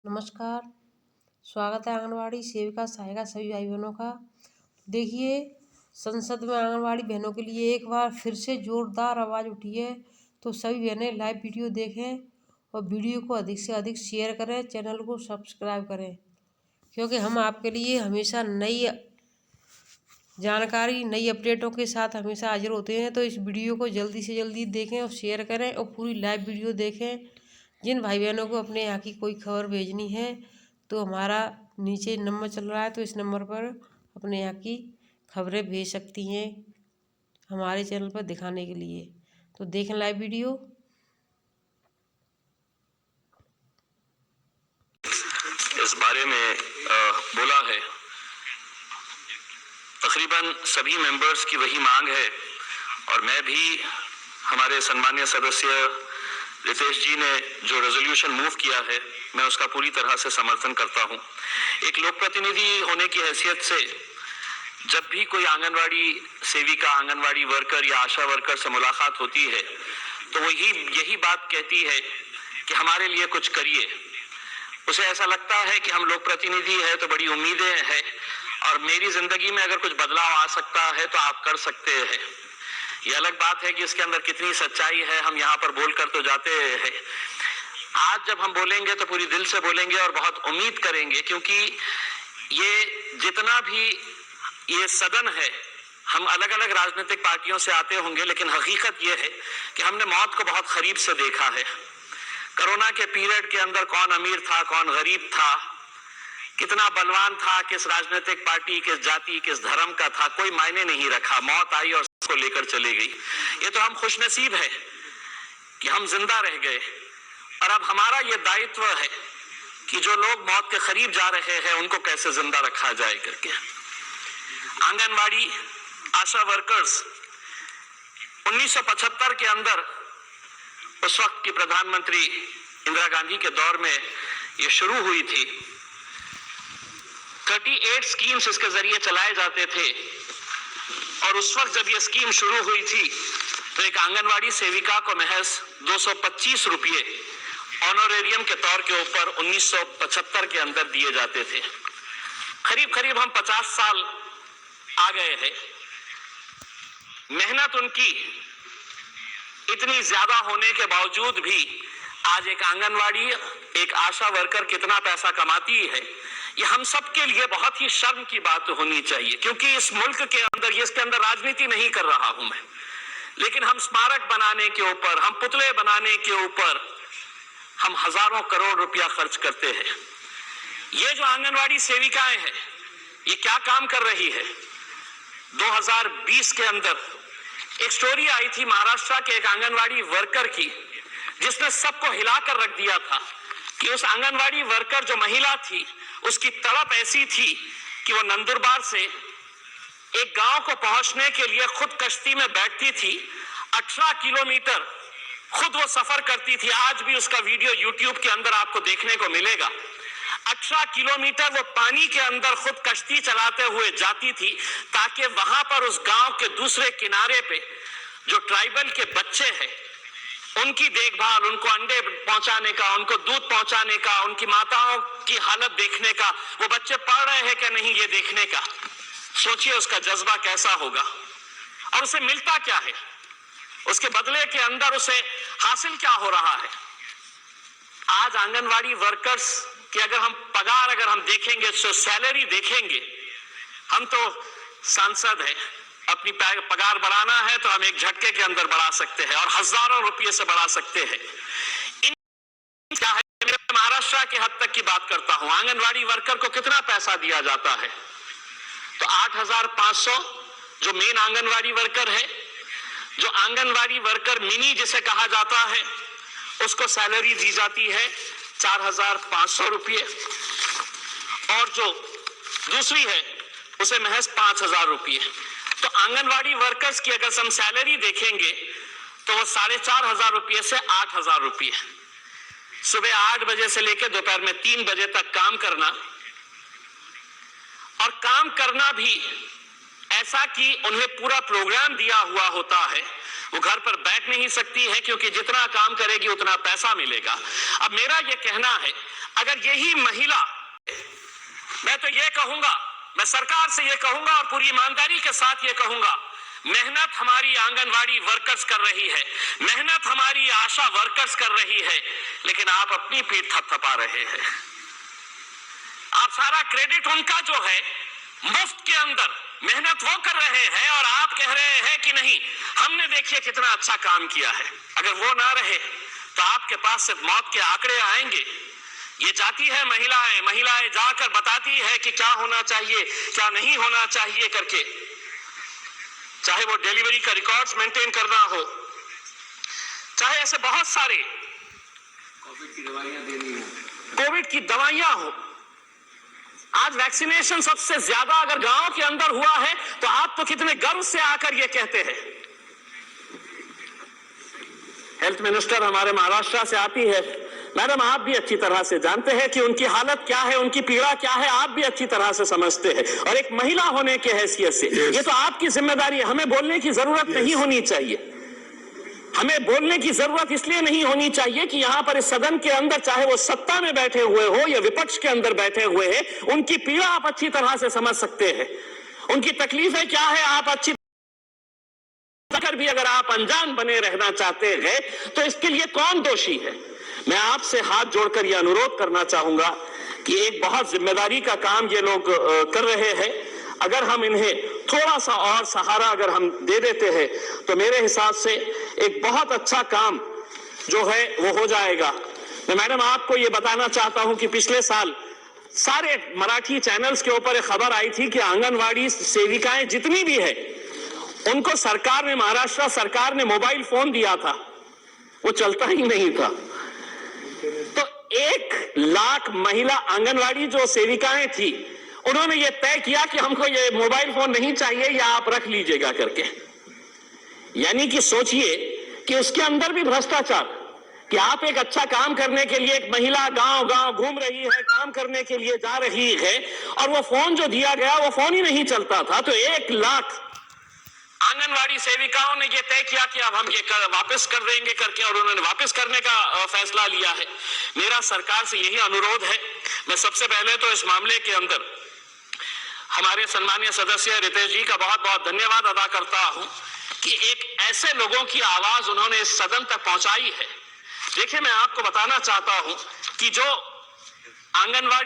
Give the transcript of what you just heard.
नमस्कार। स्वागत है आंगनवाड़ी सेविका सहायिका सभी भाई बहनों का। देखिए, संसद में आंगनवाड़ी बहनों के लिए एक बार फिर से जोरदार आवाज़ उठी है। तो सभी बहनें लाइव वीडियो देखें और वीडियो को अधिक से अधिक शेयर करें, चैनल को सब्सक्राइब करें, क्योंकि हम आपके लिए हमेशा नई जानकारी, नई अपडेटों के साथ हमेशा हाजिर होते हैं। तो इस वीडियो को जल्दी से जल्दी देखें और शेयर करें और पूरी लाइव वीडियो देखें। जिन भाई बहनों को अपने यहाँ की कोई खबर भेजनी है तो हमारा नीचे नंबर चल रहा है, तो इस नंबर पर अपने यहाँ की खबरें भेज सकती हैं हमारे चैनल पर दिखाने के लिए। तो देखें लाइव वीडियो। इस बारे में बोला है, तकरीबन सभी मेंबर्स की वही मांग है और मैं भी हमारे सम्मानीय सदस्य रितेश जी ने जो रेजोल्यूशन मूव किया है मैं उसका पूरी तरह से समर्थन करता हूं। एक लोक प्रतिनिधि होने की हैसियत से जब भी कोई आंगनवाड़ी सेविका, आंगनवाड़ी वर्कर या आशा वर्कर से मुलाकात होती है तो वो यही बात कहती है कि हमारे लिए कुछ करिए। उसे ऐसा लगता है कि हम लोक प्रतिनिधि है तो बड़ी उम्मीदें हैं और मेरी जिंदगी में अगर कुछ बदलाव आ सकता है तो आप कर सकते हैं। ये अलग बात है कि इसके अंदर कितनी सच्चाई है, हम यहाँ पर बोलकर तो जाते हैं। आज जब हम बोलेंगे तो पूरी दिल से बोलेंगे और बहुत उम्मीद करेंगे, क्योंकि ये जितना भी ये सदन है, हम अलग अलग राजनीतिक पार्टियों से आते होंगे, लेकिन हकीकत ये है कि हमने मौत को बहुत करीब से देखा है। कोरोना के पीरियड के अंदर कौन अमीर था, कौन गरीब था, कितना बलवान था, किस राजनीतिक पार्टी, किस जाति, किस धर्म का था, कोई मायने नहीं रखा। मौत आई और उसको लेकर चली गई। ये तो हम खुशनसीब है कि हम जिंदा रह गए और अब हमारा ये दायित्व है कि जो लोग मौत के करीब जा रहे हैं उनको कैसे जिंदा रखा जाए करके। आंगनवाड़ी आशा वर्कर्स 1975 के अंदर उस वक्त की प्रधानमंत्री इंदिरा गांधी के दौर में ये शुरू हुई थी। 38 स्कीम्स इसके जरिए चलाए जाते थे और उस वक्त जब ये स्कीम शुरू हुई थी तो एक आंगनवाड़ी सेविका को महज 225 रुपये ऑनोरेरियम के तौर के ऊपर 1975 के अंदर दिए जाते थे। करीब करीब हम 50 साल आ गए हैं। मेहनत उनकी इतनी ज्यादा होने के बावजूद भी आज एक आंगनवाड़ी, एक आशा वर्कर कितना पैसा कमाती है, ये हम सब के लिए बहुत ही शर्म की बात होनी चाहिए। क्योंकि इस मुल्क के अंदर, ये इसके अंदर राजनीति नहीं कर रहा हूं मैं, लेकिन हम स्मारक बनाने के ऊपर, हम पुतले बनाने के ऊपर हम हजारों करोड़ रुपया खर्च करते हैं। ये जो आंगनवाड़ी सेविकाएं हैं, ये क्या काम कर रही है? 2020 के अंदर एक स्टोरी आई थी महाराष्ट्र के एक आंगनवाड़ी वर्कर की, जिसने सबको हिलाकर रख दिया था कि उस आंगनवाड़ी वर्कर जो महिला थी, उसकी तड़प ऐसी थी कि वो नंदुरबार से एक गांव को पहुंचने के लिए खुद कश्ती में बैठती थी। 18 किलोमीटर खुद वो सफर करती थी। आज भी उसका वीडियो यूट्यूब के अंदर आपको देखने को मिलेगा। 18 किलोमीटर वो पानी के अंदर खुद कश्ती चलाते हुए जाती थी ताकि वहां पर उस गांव के दूसरे किनारे पे जो ट्राइबल के बच्चे हैं उनकी देखभाल, उनको अंडे पहुंचाने का, उनको दूध पहुंचाने का, उनकी माताओं की हालत देखने का, वो बच्चे पढ़ रहे हैं क्या नहीं ये देखने का। सोचिए उसका जज्बा कैसा होगा। और उसे मिलता क्या है, उसके बदले के अंदर उसे हासिल क्या हो रहा है। आज आंगनवाड़ी वर्कर्स की अगर हम पगार अगर हम देखेंगे, सैलरी देखेंगे, हम तो सांसद हैं, अपनी पगार बढ़ाना है तो हम एक झटके के अंदर बढ़ा सकते हैं और हजारों रुपये से बढ़ा सकते हैं। क्या है, मैं महाराष्ट्र के हद तक की बात करता हूं। आंगनवाड़ी वर्कर को कितना पैसा दिया जाता है? तो 8,500 जो मेन आंगनवाड़ी वर्कर है, जो आंगनवाड़ी वर्कर मिनी जिसे कहा जाता है, उसको सैलरी दी जाती है 4,500 रुपये और जो दूसरी है उसे महज 5,000 रुपये। तो आंगनवाड़ी वर्कर्स की अगर हम सैलरी देखेंगे तो वो 4,500 रुपये से 8,000 रुपये। सुबह 8 बजे से लेकर दोपहर में 3 बजे तक काम करना, और काम करना भी ऐसा कि उन्हें पूरा प्रोग्राम दिया हुआ होता है, वो घर पर बैठ नहीं सकती है क्योंकि जितना काम करेगी उतना पैसा मिलेगा। अब मेरा ये कहना है, अगर यही महिला, मैं तो ये कहूंगा, मैं सरकार से ये कहूंगा और पूरी ईमानदारी के साथ ये कहूंगा, मेहनत हमारी आंगनवाड़ी वर्कर्स कर रही है, मेहनत हमारी आशा वर्कर्स कर रही है, लेकिन आप अपनी पीठ थपथपा रहे हैं। आप सारा क्रेडिट उनका जो है मुफ्त के अंदर मेहनत वो कर रहे हैं और आप कह रहे हैं कि नहीं, हमने देखिए कितना अच्छा काम किया है। अगर वो ना रहे तो आपके पास सिर्फ मौत के आंकड़े आएंगे। ये जाती है महिलाएं जाकर बताती है कि क्या होना चाहिए, क्या नहीं होना चाहिए करके, चाहे वो डिलीवरी का रिकॉर्ड्स मेंटेन करना हो, चाहे ऐसे बहुत सारे कोविड की दवाइयां हो। आज वैक्सीनेशन सबसे ज्यादा अगर गांव के अंदर हुआ है तो आप तो कितने गर्व से आकर ये कहते हैं। हेल्थ मिनिस्टर हमारे महाराष्ट्र से आती है, मैडम आप भी अच्छी तरह से जानते हैं कि उनकी हालत क्या है, उनकी पीड़ा क्या है, आप भी अच्छी तरह से समझते हैं। और एक महिला होने के हैसियत से ये तो आपकी जिम्मेदारी है। हमें बोलने की जरूरत नहीं होनी चाहिए। हमें बोलने की जरूरत इसलिए नहीं होनी चाहिए कि यहां पर इस सदन के अंदर, चाहे वो सत्ता में बैठे हुए हो या विपक्ष के अंदर बैठे हुए हैं, उनकी पीड़ा आप अच्छी तरह से समझ सकते हैं। उनकी तकलीफें क्या है आप अच्छी कर भी अगर आप अनजान बने रहना चाहते हैं तो इसके लिए कौन दोषी है। मैं आपसे हाथ जोड़कर यह अनुरोध करना चाहूंगा कि एक बहुत जिम्मेदारी का काम ये लोग कर रहे हैं। अगर हम इन्हें थोड़ा सा और सहारा अगर हम दे देते हैं तो मेरे हिसाब से एक बहुत अच्छा काम जो है वो हो जाएगा। मैं मैडम आपको ये बताना चाहता हूं कि पिछले साल सारे मराठी चैनल्स के ऊपर एक खबर आई थी कि आंगनवाड़ी सेविकाएं जितनी भी है उनको सरकार ने, महाराष्ट्र सरकार ने मोबाइल फोन दिया था, वो चलता ही नहीं था। तो 1 लाख महिला आंगनवाड़ी जो सेविकाएं थी उन्होंने ये तय किया कि हमको ये मोबाइल फोन नहीं चाहिए या आप रख लीजिएगा करके। यानी कि सोचिए कि उसके अंदर भी भ्रष्टाचार, कि आप एक अच्छा काम करने के लिए, एक महिला गांव गांव घूम रही है, काम करने के लिए जा रही है और वो फोन जो दिया गया वो फोन ही नहीं चलता था। तो 1 लाख आंगनवाड़ी सेविकाओं ने ये तय किया कि अब हम ये वापस कर देंगे करके, और उन्होंने वापस करने का फैसला लिया है। मेरा सरकार से यही अनुरोध है। मैं सबसे पहले तो इस मामले के अंदर हमारे सम्मानीय सदस्य रितेश जी का बहुत बहुत धन्यवाद अदा करता हूं कि एक ऐसे लोगों की आवाज उन्होंने इस सदन तक पहुंचाई है। देखिए, मैं आपको बताना चाहता हूं कि जो आंगनवाड़ी